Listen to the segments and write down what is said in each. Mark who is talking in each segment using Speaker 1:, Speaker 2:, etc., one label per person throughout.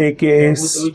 Speaker 1: AKS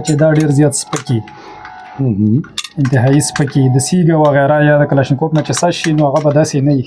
Speaker 2: چې دا ډیر زیات سپکی انتهایی سپکی د سیګ وغیرہ یا د کلاشینکوف نه چې ساشي نو هغه به داسې نه وي.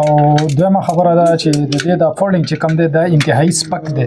Speaker 2: او دویمه خبره ده چې د دې د فولډینګ چې کوم دی دا انتهایی سپک دی.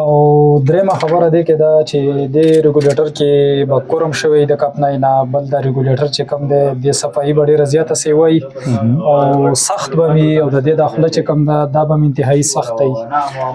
Speaker 2: او دریمه خبره دی کې دا چې د ریګولیټر کې به کورم شوی د کپنای نه بل د ریګولیټر چې کوم دی د صفایي به ډیره زیاته سی وای او سخت به وي او د دې داخله چې کوم دا به انتهایی سخت دی.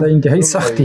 Speaker 2: دا انتهایی سخت دی.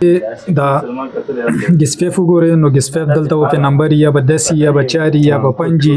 Speaker 2: دا ګسپیف وګورئ نو ګسپیف دلته و په نمبر یا به 10 یا به 4 یا به 5.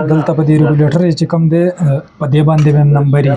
Speaker 2: دلته په دې ریګولیټر چې کوم دی په دې باندې به نمبر یې.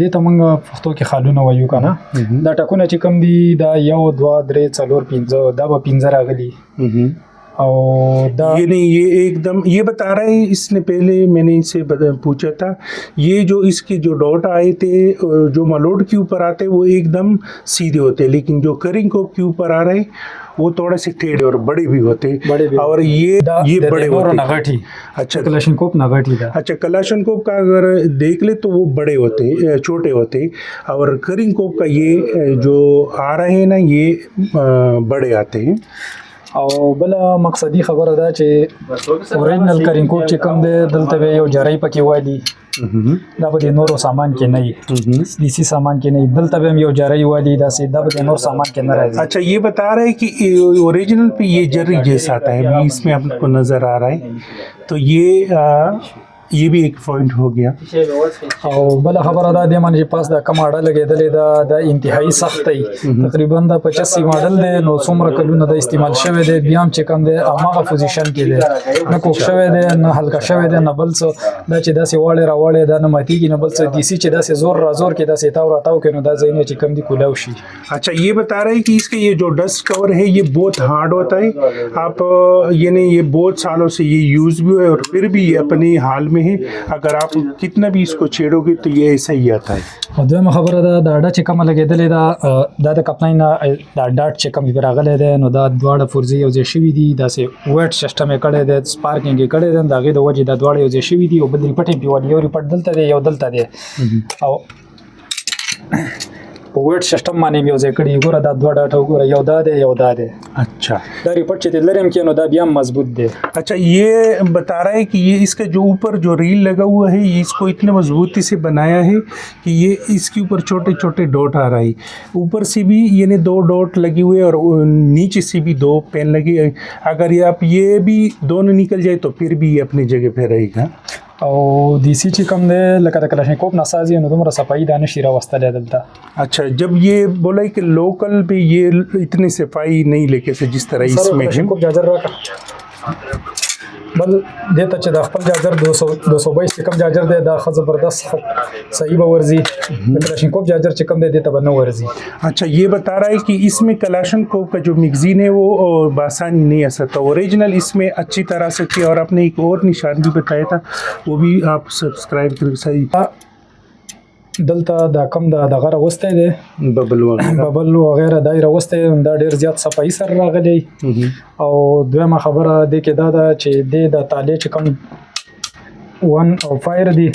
Speaker 2: دې ته موږ پښتو کې خالونه وایو کنه. دا ټکونه چې کوم دي دا 1 2 3 4 5 دا به 15 راغلي. او دا
Speaker 1: یہ نہیں یہ ایک دم یہ بتا رہا ہے اس نے پہلے میں نے اسے پوچھا تھا یہ جو اس کے جو ڈاٹ آئے تھے جو مالوٹ کے اوپر آتے وہ ایک دم سیدھے ہوتے لیکن جو کریںکوو کے اوپر آ رہے وہ تھوڑے سے ٹیڑھے اور بڑے بھی ہوتے اور یہ بڑے ہوتے.
Speaker 2: اچھا کلاشینکوف نغٹی دا.
Speaker 1: اچھا کلاشینکوف کا اگر دیکھ لے تو وہ بڑے ہوتے چھوٹے ہوتے اور کریںکوف کا یہ جو آ رہے ہیں نا یہ بڑے آتے ہیں.
Speaker 2: او بل مقصدی خبره ده چې اورینل کریںکوف چې کوم دی دلته به یو جری پکې وایي دا به د نورو سامان کې نه وي دیسی سامان کې نه دلته به یو جری وایي دا سي دا به د نور سامان کې نه راځي.
Speaker 1: اچھا یہ بتا رہے ہیں کہ اوریجنل پہ یہ جری جیسا آتا ہے اس میں آپ کو نظر آ رہا ہے تو یہ بھی ایک پوائنٹ ہو گیا.
Speaker 2: او بل خبره ده د باندې پاس دا کماډه لګیدلې دا د انتهایی سخت دی تقریبا د 85 ماډل دی نو څومره کلونه د استعمال شوی دی بیا هم چې کوم دی هغه پوزیشن کې دی نه کوک شوی دی نه هلکا شوی دی نه بل څه دا چې داسې واړې راوړې دا نه ماتیږي نه بل څه دیسی چې داسې زور را زور کې داسې تاو را تاو کې نو دا ځینې چې کوم دی کولاو شي.
Speaker 1: اچھا یہ بتا رہے ہیں کہ اس کا یہ جو ڈسٹ کور ہے یہ بہت ہارڈ ہوتا ہے. آپ یعنی یہ بہت سالوں سے یہ یوز بھی ہے اور پھر بھی یہ اپنے حال میں ہے اگر آپ کتنا بھی اس کو چھیڑو گے تو یہ ایسا ہی آتا ہے.
Speaker 2: دویمه خبره ده دا ډاډ چې کوم لګیدلې دا د کپنای نه دا ډاټ چې کوم راغلی دی نو دا دواړه فورزي یو ځای شوي دي داسې ویټ سیسټم یې کړی دی سپارکینګ یې کړی دی د هغې د وجې دا دواړه یو ځای شوي دي او بل ریپټ یې پیوالي یو ریپټ دلته دی یو دلته دی او په ویټ سیستم باندې مې یو ځای کړي ګوره دا دوه ډاټه وګوره یو دا دی یو دا دی
Speaker 1: اچھا
Speaker 2: دا ریپورټ چې لرم کې نو دا بیا مضبوط دی
Speaker 1: اچھا یہ بتا رہا ہے کہ یہ اس کا جو اوپر جو ریل لگا ہوا ہے یہ اس کو اتنے مضبوطی سے بنایا ہے کہ یہ اس کے اوپر چھوٹے چھوٹے ڈاٹ آ رہا ہے اوپر سے بھی یعنی 2 ڈاٹ لگے ہوئے اور نیچے سے بھی 2 پین لگے اگر یہ آپ یہ بھی دونوں نکل جائے تو پھر بھی یہ اپنی جگہ پہ رہے گا
Speaker 2: او دیسی چې کوم دی لکه د کلاشینکوف نساز یې نو دومره صفایي دا نشي راوستلی دلته
Speaker 1: اچھا جب یہ بولا کہ لوکل پہ یہ اتنی صفائی نہیں لے کے جس طرح اس میں ہے
Speaker 2: کلاشینکوف چارجر راکړه بل دې ته چې د خپل چارجر 222 چې کوم چارجر دی دا ښه زبردست صحیح به ورځي د کلاشینکوف چارجر چې کوم دی دې ته به نه ورځي
Speaker 1: اچھا یہ بتا رہا ہے کہ اس میں کلاشنکوف کا جو میگزین ہے وہ بآسانی نہیں آ سکتا اوریجنل اس میں اچھی طرح سے کیا اور آپ نے ایک اور نشان بھی بتایا تھا وہ بھی آپ سبسکرائب کر صحیح
Speaker 2: دلته دا کم د دغه راوستی دی
Speaker 1: ببل وغیرہ
Speaker 2: ببل وغیره دا یې راوستی دا ډېر زیات صفایي سره راغلی او دویمه خبره دې کې دا ده چې دې د تالې چې کوم 1 او فایر دی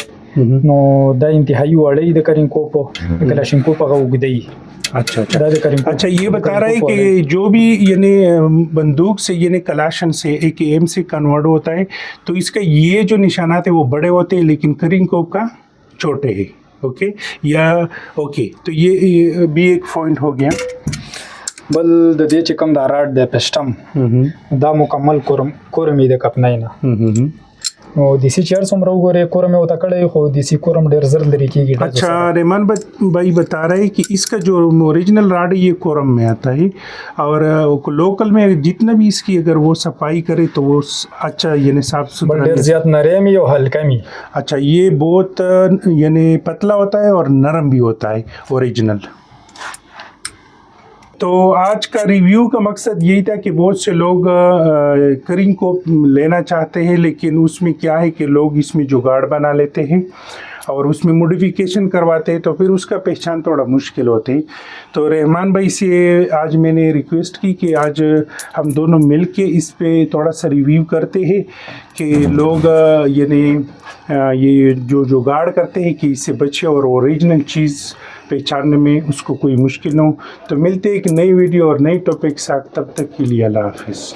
Speaker 2: نو دا انتهایی وړی د کرینکوپ د کلاشینکوف هغه اوږده
Speaker 1: اچھا اچھا یہ بتا رہا ہے کہ جو بھی یعنی بندوق سے یعنی کلاشن سے ایک ایم سے کنورٹ ہوتا ہے تو اس کا یہ جو نشانات ہیں وہ بڑے ہوتے ہیں لیکن کرینکوف کا چھوٹے ہیں اوکے یا اوکے تو یہ بھی ایک پوائنٹ ہو گیا
Speaker 2: بل د دې چې کوم دا راډ دی پسټم دا مکمل کورم یې د کپنای نه نو دیسی چیر څومره وګورې کورم یې وته کړی خو دیسی کورم ډېر زر لري کېږي
Speaker 1: اچھا رحمان بھائی بتا رہے ہیں کہ اس کا جو اوریجنل راڈ ہے یہ کورم میں آتا ہے اور لوکل میں جتنا بھی اس کی اگر وہ صفائی کرے تو وہ اچھا یعنی صاف ستھرا
Speaker 2: ډېر زیات نرم وي او ہلکا وي
Speaker 1: اچھا یہ بہت یعنی پتلا ہوتا ہے اور نرم بھی ہوتا ہے اوریجنل تو آج کا ریویو کا مقصد یہی تھا کہ بہت سے لوگ کرینکوف لینا چاہتے ہیں لیکن اس میں کیا ہے کہ لوگ اس میں جگاڑ بنا لیتے ہیں اور اس میں موڈیفیکیشن کرواتے ہیں تو پھر اس کا پہچان تھوڑا مشکل ہوتی ہے تو رحمان بھائی سے آج میں نے ریکویسٹ کی کہ آج ہم دونوں مل کے اس پہ تھوڑا سا ریویو کرتے ہیں کہ لوگ یعنی یہ جو جگاڑ کرتے ہیں کہ اس سے بچے اور اوریجنل چیز پہچاننے میں اس کو کوئی مشکل نہ ہو تو ملتے ایک نئی ویڈیو اور نئی ٹاپک ساتھ تب تک کے لیے اللہ حافظ